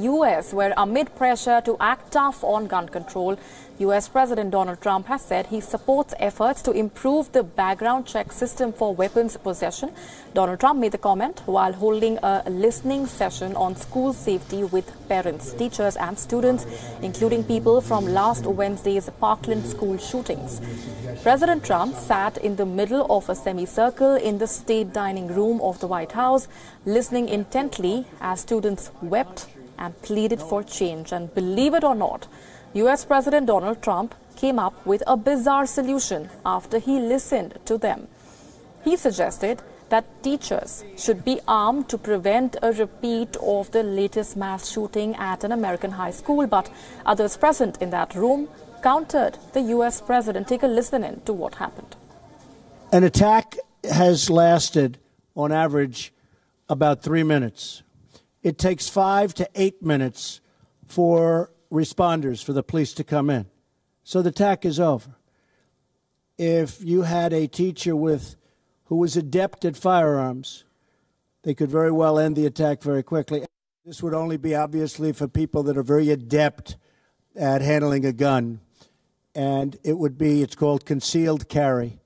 U.S., where amid pressure to act tough on gun control, U.S. President Donald Trump has said he supports efforts to improve the background check system for weapons possession. Donald Trump made the comment while holding a listening session on school safety with parents, teachers and students, including people from last Wednesday's Parkland school shootings. President Trump sat in the middle of a semicircle in the state dining room of the White House, listening intently as students wept and pleaded for change. And believe it or not, U.S. President Donald Trump came up with a bizarre solution after he listened to them. He suggested that teachers should be armed to prevent a repeat of the latest mass shooting at an American high school, but others present in that room countered the U.S. president. Take a listen in to what happened. An attack has lasted, on average, about 3 minutes. It takes 5 to 8 minutes for responders, for the police to come in. So the attack is over. If you had a teacher who was adept at firearms, they could very well end the attack very quickly. This would only be obviously for people that are very adept at handling a gun. And it's called concealed carry,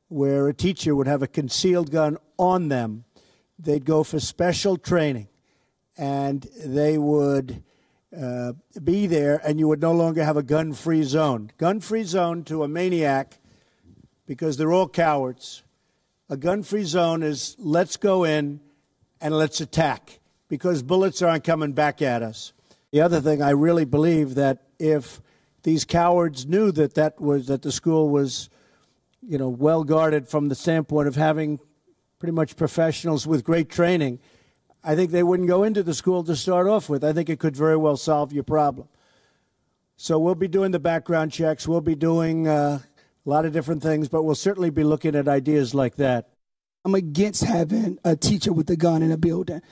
where a teacher would have a concealed gun on them. They'd go for special training, and they would be there, and you would no longer have a gun-free zone. Gun-free zone to a maniac, because they're all cowards. A gun-free zone is let's go in and let's attack, because bullets aren't coming back at us. The other thing, I really believe that if these cowards knew that the school was, well guarded from the standpoint of having pretty much professionals with great training, I think they wouldn't go into the school to start off with. I think it could very well solve your problem. So we'll be doing the background checks. We'll be doing a lot of different things, but we'll certainly be looking at ideas like that. I'm against having a teacher with a gun in a building.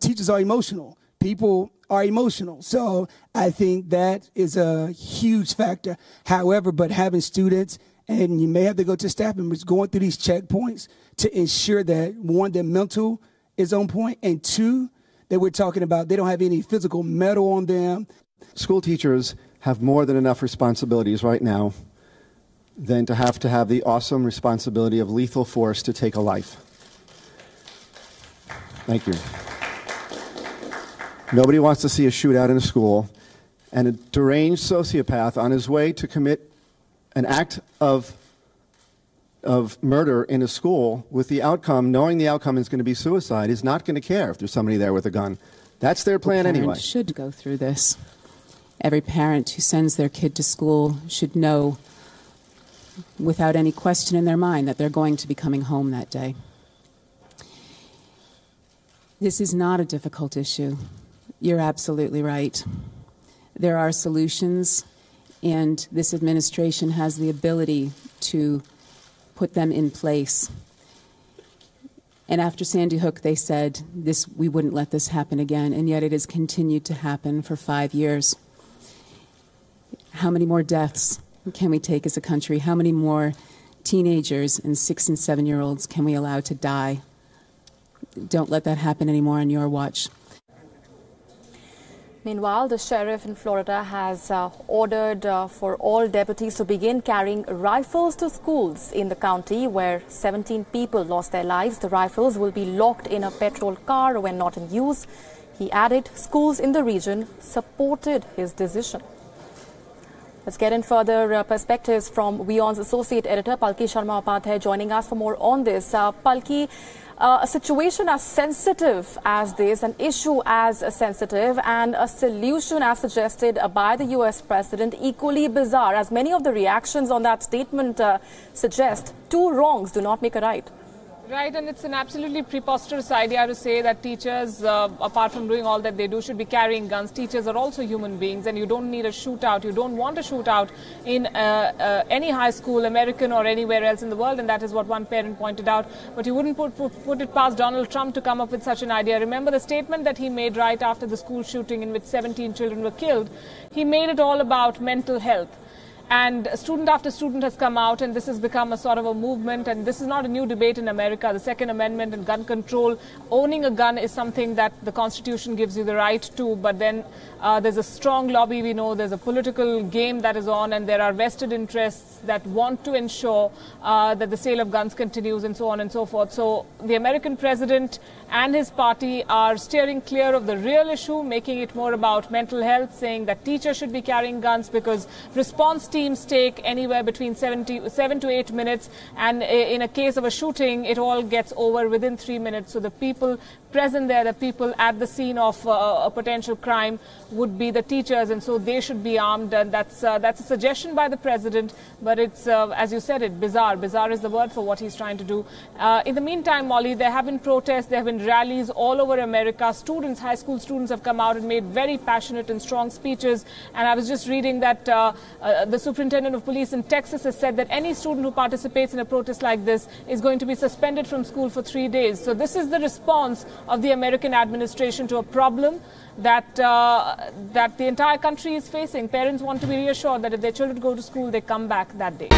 Teachers are emotional. People are emotional. So I think that is a huge factor. However, but having students, and you may have to go to staff members, going through these checkpoints to ensure that, one, their mental is on point, and two, that we're talking about they don't have any physical metal on them. School teachers have more than enough responsibilities right now than to have the awesome responsibility of lethal force to take a life. Thank you. Nobody wants to see a shootout in a school, and a deranged sociopath on his way to commit an act of murder in a school with the outcome, knowing the outcome is going to be suicide, is not going to care if there's somebody there with a gun. That's their plan anyway. Parents should go through this. Every parent who sends their kid to school should know without any question in their mind that they're going to be coming home that day. This is not a difficult issue. You're absolutely right. There are solutions, and this administration has the ability to put them in place. And after Sandy Hook, they said we wouldn't let this happen again, and yet it has continued to happen for 5 years. How many more deaths can we take as a country? How many more teenagers and 6- and 7-year-olds can we allow to die? Don't let that happen anymore on your watch. Meanwhile, the sheriff in Florida has ordered for all deputies to begin carrying rifles to schools in the county where 17 people lost their lives. The rifles will be locked in a petrol car when not in use. He added schools in the region supported his decision. Let's get in further perspectives from WION's associate editor, Palki Sharma Upadhyay, joining us for more on this. Palki, a situation as sensitive as this, an issue as sensitive, and a solution as suggested by the U.S. president equally bizarre, as many of the reactions on that statement suggest. Two wrongs do not make a right. Right, and it's an absolutely preposterous idea to say that teachers, apart from doing all that they do, should be carrying guns. Teachers are also human beings, and you don't need a shootout. You don't want a shootout in any high school, American or anywhere else in the world, and that is what one parent pointed out. But you wouldn't put it past Donald Trump to come up with such an idea. Remember the statement that he made right after the school shooting in which 17 children were killed. He made it all about mental health. And student after student has come out, and this has become a sort of a movement. And this is not a new debate in America. The Second Amendment and gun control, owning a gun is something that the Constitution gives you the right to. But then there's a strong lobby, we know, there's a political game that is on, and there are vested interests that want to ensure that the sale of guns continues, and so on and so forth. So the American president and his party are steering clear of the real issue, making it more about mental health, saying that teachers should be carrying guns because response teams take anywhere between 7 to 8 minutes, and in a case of a shooting, it all gets over within 3 minutes. So the people present there, the people at the scene of a potential crime, would be the teachers, and so they should be armed. And that's a suggestion by the president, but it's, as you said, bizarre. Bizarre is the word for what he's trying to do. In the meantime, Molly, there have been protests, there have been rallies all over America. Students, high school students, have come out and made very passionate and strong speeches. And I was just reading that the superintendent of police in Texas has said that any student who participates in a protest like this is going to be suspended from school for 3 days. So this is the response of the American administration to a problem that the entire country is facing. Parents want to be reassured that if their children go to school, they come back that day.